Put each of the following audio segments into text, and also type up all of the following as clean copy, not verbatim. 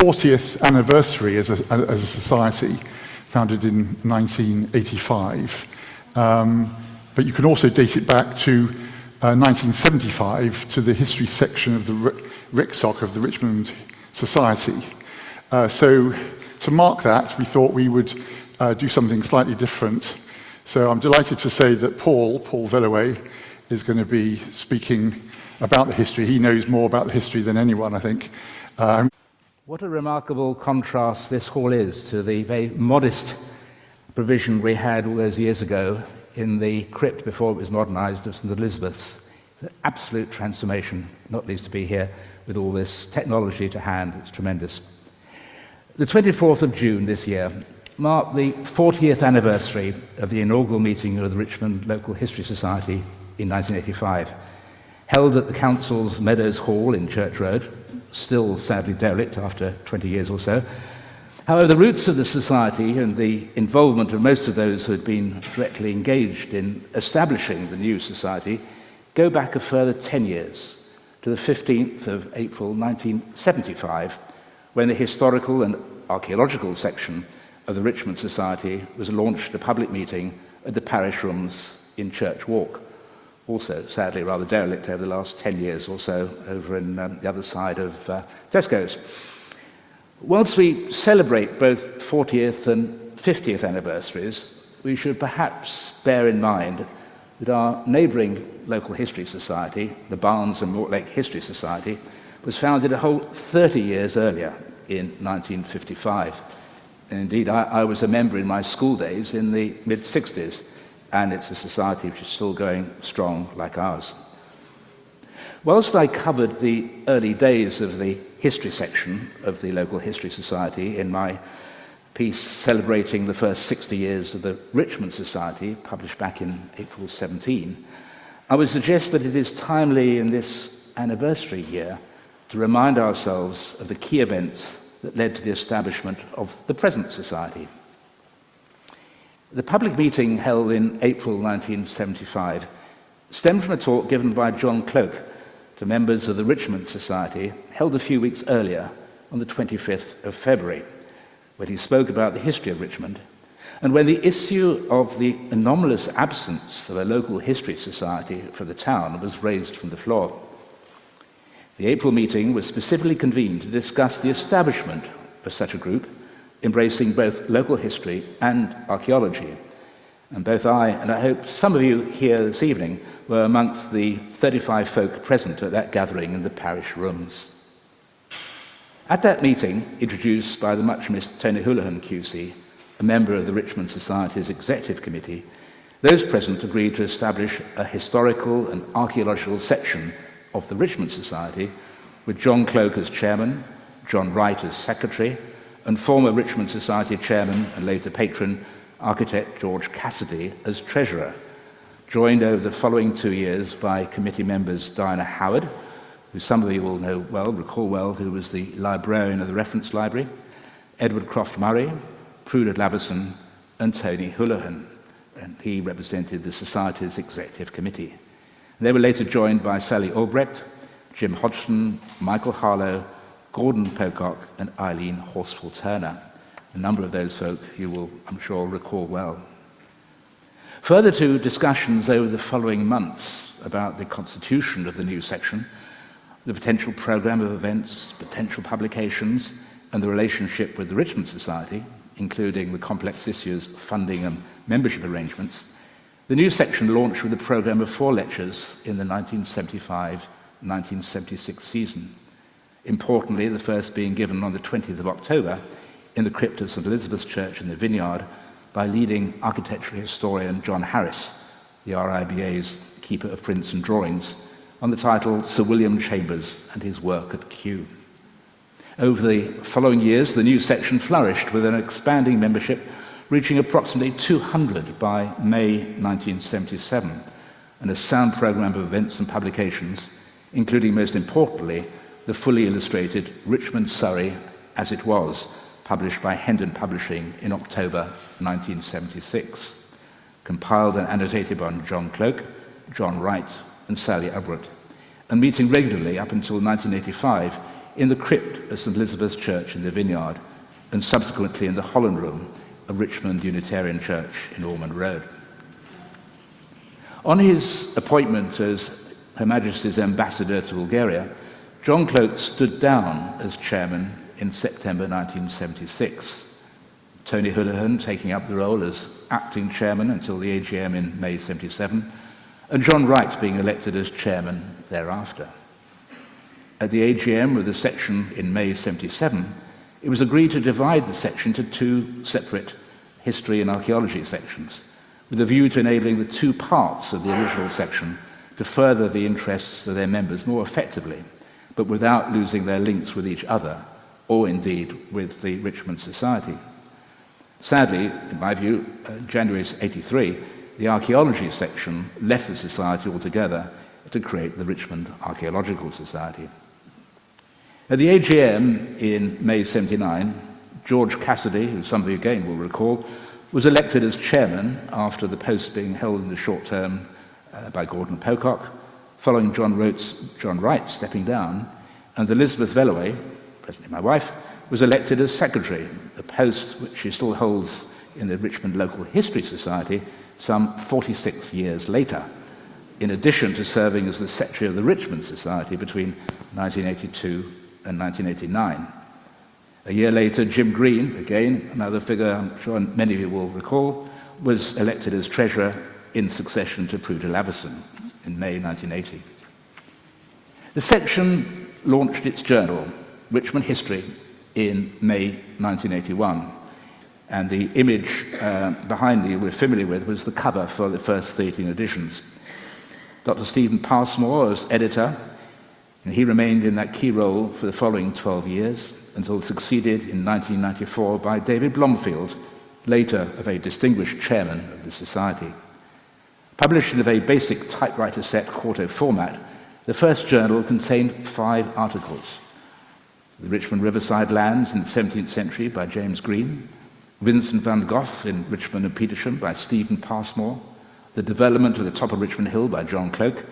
40th anniversary as a society, founded in 1985. But you can also date it back to 1975 to the history section of the RICSOC of the Richmond Society. So to mark that, we thought we would do something slightly different. So I'm delighted to say that Paul Velluet, is going to be speaking about the history. He knows more about the history than anyone, I think. What a remarkable contrast this hall is to the very modest provision we had all those years ago in the crypt before it was modernized of St. Elizabeth's. An absolute transformation, not least to be here with all this technology to hand. It's tremendous. The 24th of June this year marked the 40th anniversary of the inaugural meeting of the Richmond Local History Society in 1985, held at the Council's Meadows Hall in Church Road, still sadly derelict after 20 years or so. However, the roots of the society and the involvement of most of those who had been directly engaged in establishing the new society go back a further 10 years, to the 15th of April 1975, when the historical and archaeological section of the Richmond Society was launched at a public meeting at the parish rooms in Church Walk. Also, sadly, rather derelict over the last 10 years or so over in the other side of Tesco's. Whilst we celebrate both 40th and 50th anniversaries, we should perhaps bear in mind that our neighbouring local history society, the Barnes and Mortlake History Society, was founded a whole 30 years earlier in 1955. And indeed, I was a member in my school days in the mid-60s, and it's a society which is still going strong like ours. Whilst I covered the early days of the history section of the Local History Society in my piece celebrating the first 60 years of the Richmond Society, published back in April 17, I would suggest that it is timely in this anniversary year to remind ourselves of the key events that led to the establishment of the present society. The public meeting held in April 1975 stemmed from a talk given by John Cloke to members of the Richmond Society, held a few weeks earlier on the 25th of February, when he spoke about the history of Richmond, and when the issue of the anomalous absence of a local history society for the town was raised from the floor. The April meeting was specifically convened to discuss the establishment of such a group, embracing both local history and archaeology. And both I, and I hope some of you here this evening, were amongst the 35 folk present at that gathering in the parish rooms. At that meeting, introduced by the much-missed Tony Houlihan QC, a member of the Richmond Society's Executive Committee, those present agreed to establish a historical and archaeological section of the Richmond Society, with John Cloke as chairman, John Wright as secretary, and former Richmond Society chairman and later patron, architect George Cassidy, as treasurer, joined over the following 2 years by committee members Diana Howard, who some of you will know well, recall well, who was the librarian of the reference library, Edward Croft Murray, Prudence Lavison, and Tony Houlihan, and he represented the Society's Executive Committee. And they were later joined by Sally Albrecht, Jim Hodgson, Michael Harlow, Gordon Pocock, and Eileen Horsfall-Turner. A number of those folk you will, I'm sure, recall well. Further to discussions over the following months about the constitution of the new section, the potential programme of events, potential publications, and the relationship with the Richmond Society, including the complex issues of funding and membership arrangements, the new section launched with a programme of 4 lectures in the 1975-1976 season. Importantly, the first being given on the 20th of October in the crypt of St. Elizabeth's Church in the Vineyard by leading architectural historian John Harris, the RIBA's keeper of prints and drawings, on the title Sir William Chambers and His Work at Kew. Over the following years, the new section flourished with an expanding membership reaching approximately 200 by May 1977, and a sound programme of events and publications, including, most importantly, the fully illustrated Richmond Surrey as It Was, published by Hendon Publishing in October 1976, compiled and annotated by John Cloke, John Wright, and Sally Albrecht, and meeting regularly up until 1985 in the crypt of St. Elizabeth's Church in the Vineyard, and subsequently in the Holland Room of Richmond Unitarian Church in Ormond Road. On his appointment as Her Majesty's ambassador to Bulgaria, John Cloke stood down as chairman in September 1976, Tony Houlihan taking up the role as acting chairman until the AGM in May 77, and John Wright being elected as chairman thereafter. At the AGM of the section in May 77, it was agreed to divide the section into two separate history and archaeology sections, with a view to enabling the two parts of the original section to further the interests of their members more effectively, but without losing their links with each other, or indeed with the Richmond Society. Sadly, in my view, January '83, the archaeology section left the society altogether to create the Richmond Archaeological Society. At the AGM in May '79, George Cassidy, who some of you again will recall, was elected as chairman after the post being held in the short term by Gordon Pocock, following John Wright stepping down, and Elizabeth Velluet, presently my wife, was elected as secretary, a post which she still holds in the Richmond Local History Society some 46 years later, in addition to serving as the secretary of the Richmond Society between 1982 and 1989. A year later, Jim Green, again another figure I'm sure many of you will recall, was elected as treasurer in succession to Pruder Laverson in May 1980. The section launched its journal, Richmond History, in May 1981, and the image behind me we're familiar with was the cover for the first 13 editions. Dr. Stephen Passmore as editor, and he remained in that key role for the following 12 years until succeeded in 1994 by David Blomfield, later a very distinguished chairman of the Society. Published in a very basic typewriter set quarto format, the first journal contained 5 articles. The Richmond Riverside Lands in the 17th century by James Green, Vincent van Gogh in Richmond and Petersham by Stephen Passmore, The Development of the Top of Richmond Hill by John Cloke,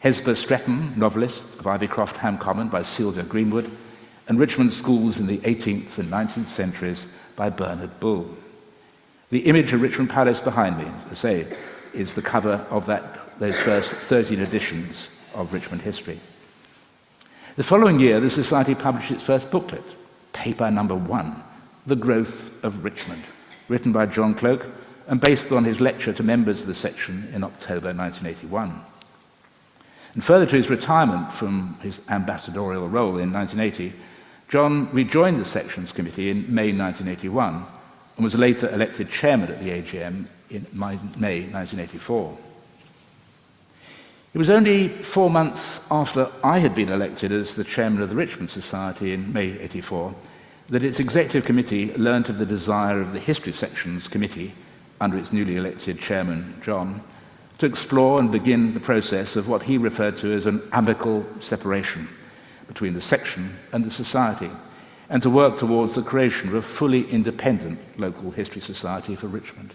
Hesper Stretton, novelist of Ivycroft Ham Common by Sylvia Greenwood, and Richmond Schools in the 18th and 19th centuries by Bernard Bull. The image of Richmond Palace behind me, as I say, is the cover of those first 13 editions of Richmond History. The following year, the Society published its first booklet, paper number 1, The Growth of Richmond, written by John Cloke and based on his lecture to members of the section in October 1981. And further to his retirement from his ambassadorial role in 1980, John rejoined the section's committee in May 1981 and was later elected chairman at the AGM in May 1984. It was only 4 months after I had been elected as the chairman of the Richmond Society in May '84 that its executive committee learnt of the desire of the history section's committee, under its newly elected chairman, John, to explore and begin the process of what he referred to as an amicable separation between the section and the society, and to work towards the creation of a fully independent local history society for Richmond.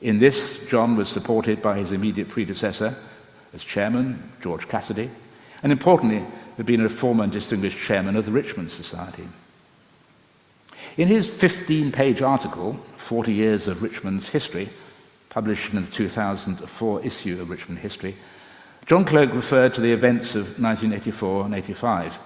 In this, John was supported by his immediate predecessor as chairman, George Cassidy, and importantly, had been a former and distinguished chairman of the Richmond Society. In his 15-page article, 40 Years of Richmond's History, published in the 2004 issue of Richmond History, John Cloke referred to the events of 1984 and 85,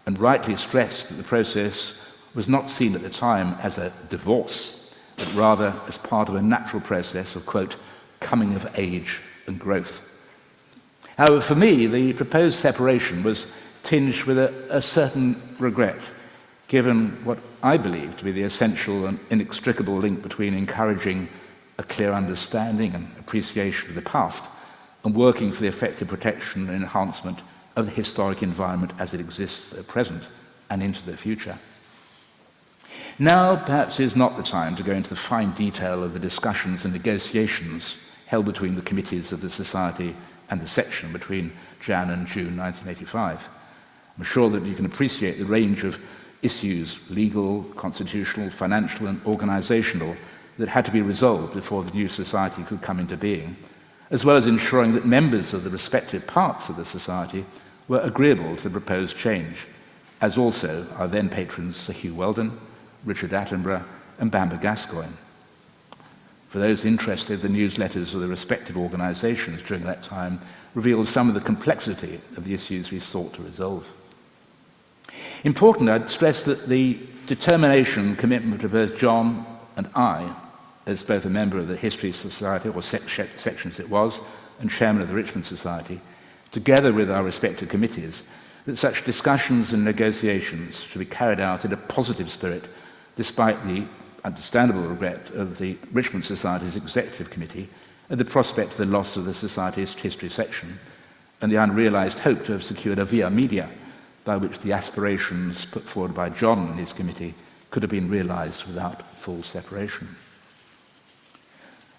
and rightly stressed that the process was not seen at the time as a divorce, but rather as part of a natural process of, quote, coming of age and growth. However, for me, the proposed separation was tinged with a certain regret, given what I believe to be the essential and inextricable link between encouraging a clear understanding and appreciation of the past and working for the effective protection and enhancement of the historic environment as it exists at present and into the future. Now, perhaps, is not the time to go into the fine detail of the discussions and negotiations held between the committees of the Society and the section between Jan and June 1985. I'm sure that you can appreciate the range of issues, legal, constitutional, financial, and organizational, that had to be resolved before the new society could come into being, as well as ensuring that members of the respective parts of the society were agreeable to the proposed change, as also our then patrons Sir Hugh Weldon, Richard Attenborough, and Bamber Gascoigne. For those interested, the newsletters of the respective organisations during that time revealed some of the complexity of the issues we sought to resolve. Important, I'd stress that the determination and commitment of both John and I, as both a member of the History Society, or sections it was, and chairman of the Richmond Society, together with our respective committees, that such discussions and negotiations should be carried out in a positive spirit, despite the understandable regret of the Richmond Society's Executive Committee at the prospect of the loss of the Society's history section and the unrealised hope to have secured a via media by which the aspirations put forward by John and his committee could have been realised without full separation.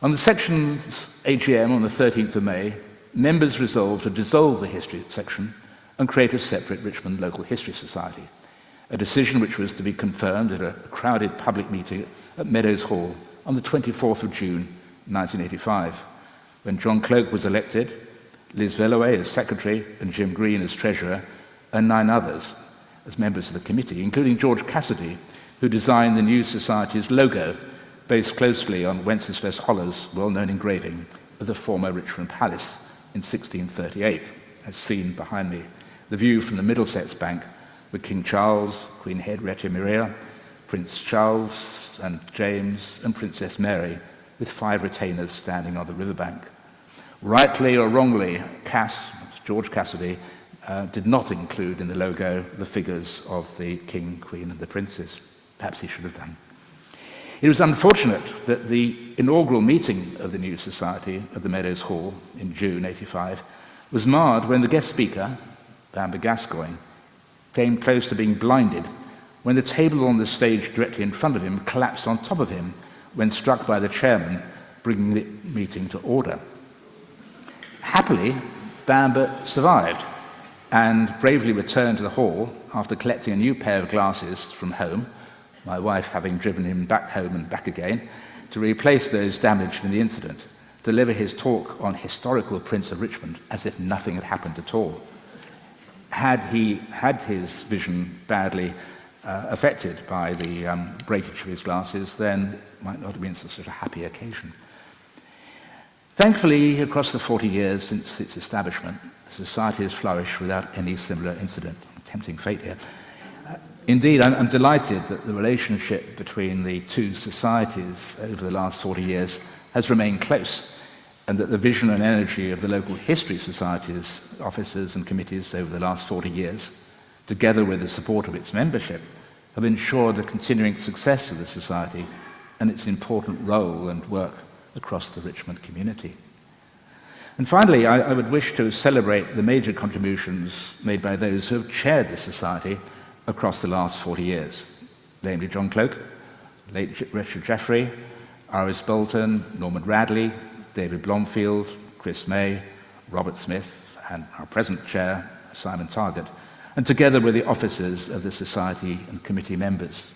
On the section's AGM on the 13th of May, members resolved to dissolve the history section and create a separate Richmond Local History Society, a decision which was to be confirmed at a crowded public meeting at Meadows Hall on the 24th of June 1985, when John Cloke was elected, Liz Velluet as secretary, and Jim Green as treasurer, and 9 others as members of the committee, including George Cassidy, who designed the new society's logo, based closely on Wenceslas Holler's well-known engraving of the former Richmond Palace in 1638, as seen behind me. The view from the Middlesex bank with King Charles, Queen Henrietta Maria, Prince Charles and James, and Princess Mary, with 5 retainers standing on the riverbank. Rightly or wrongly, George Cassidy, did not include in the logo the figures of the King, Queen, and the Princes. Perhaps he should have done. It was unfortunate that the inaugural meeting of the new society at the Meadows Hall in June 85 was marred when the guest speaker, Bamber Gascoigne, came close to being blinded when the table on the stage directly in front of him collapsed on top of him when struck by the chairman, bringing the meeting to order. Happily, Bamber survived and bravely returned to the hall after collecting a new pair of glasses from home, my wife having driven him back home and back again, to replace those damaged in the incident, deliver his talk on historical prints of Richmond as if nothing had happened at all. Had he had his vision badly affected by the breakage of his glasses, then it might not have been such a happy occasion. Thankfully, across the 40 years since its establishment, the Society has flourished without any similar incident. Tempting fate here. Indeed, I'm delighted that the relationship between the two societies over the last 40 years has remained close, and that the vision and energy of the Local History Society's officers and committees over the last 40 years, together with the support of its membership, have ensured the continuing success of the Society and its important role and work across the Richmond community. And finally, I would wish to celebrate the major contributions made by those who have chaired the Society across the last 40 years, namely John Cloke, late Richard Jeffrey, Iris Bolton, Norman Radley, David Blomfield, Chris May, Robert Smith, and our present chair, Simon Targett, and together with the officers of the Society and committee members.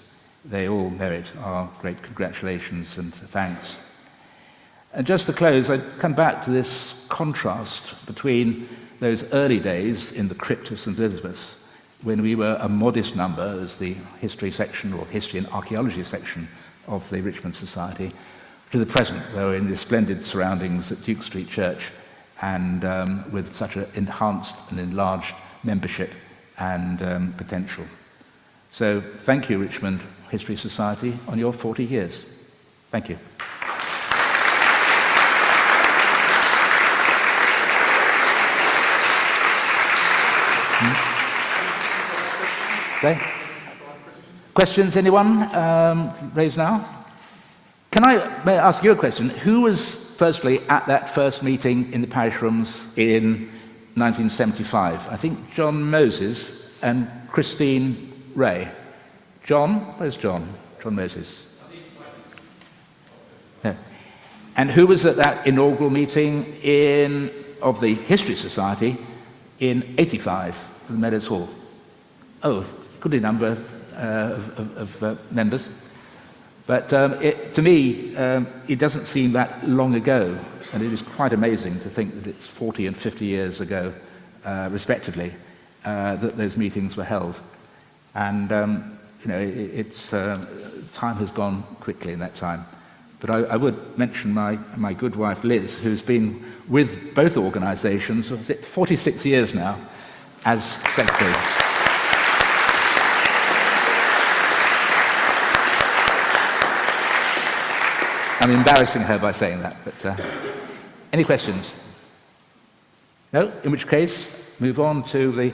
They all merit our great congratulations and thanks. And just to close, I'd come back to this contrast between those early days in the crypt of St. Elizabeth's, when we were a modest number as the history section, or history and archaeology section of the Richmond Society, to the present, where we're in the splendid surroundings at Duke Street Church, and with such an enhanced and enlarged membership and potential. So thank you, Richmond History Society, on your 40 years. Thank you. Okay. Questions, anyone? Raise now. May I ask you a question? Who was firstly at that first meeting in the parish rooms in 1975? I think John Moses and Christine Ray. John? Where's John? John Moses. No. And who was at that inaugural meeting of the History Society in 85 at the Meadows Hall? Oh, goodly number of members. But to me, it doesn't seem that long ago, and it is quite amazing to think that it's 40 and 50 years ago, respectively, that those meetings were held. And time has gone quickly in that time. But I would mention my good wife Liz, who's been with both organisations, 46 years now, as secretary. I'm embarrassing her by saying that, but any questions? No? In which case, move on to the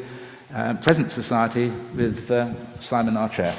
present society with Simon, our chair.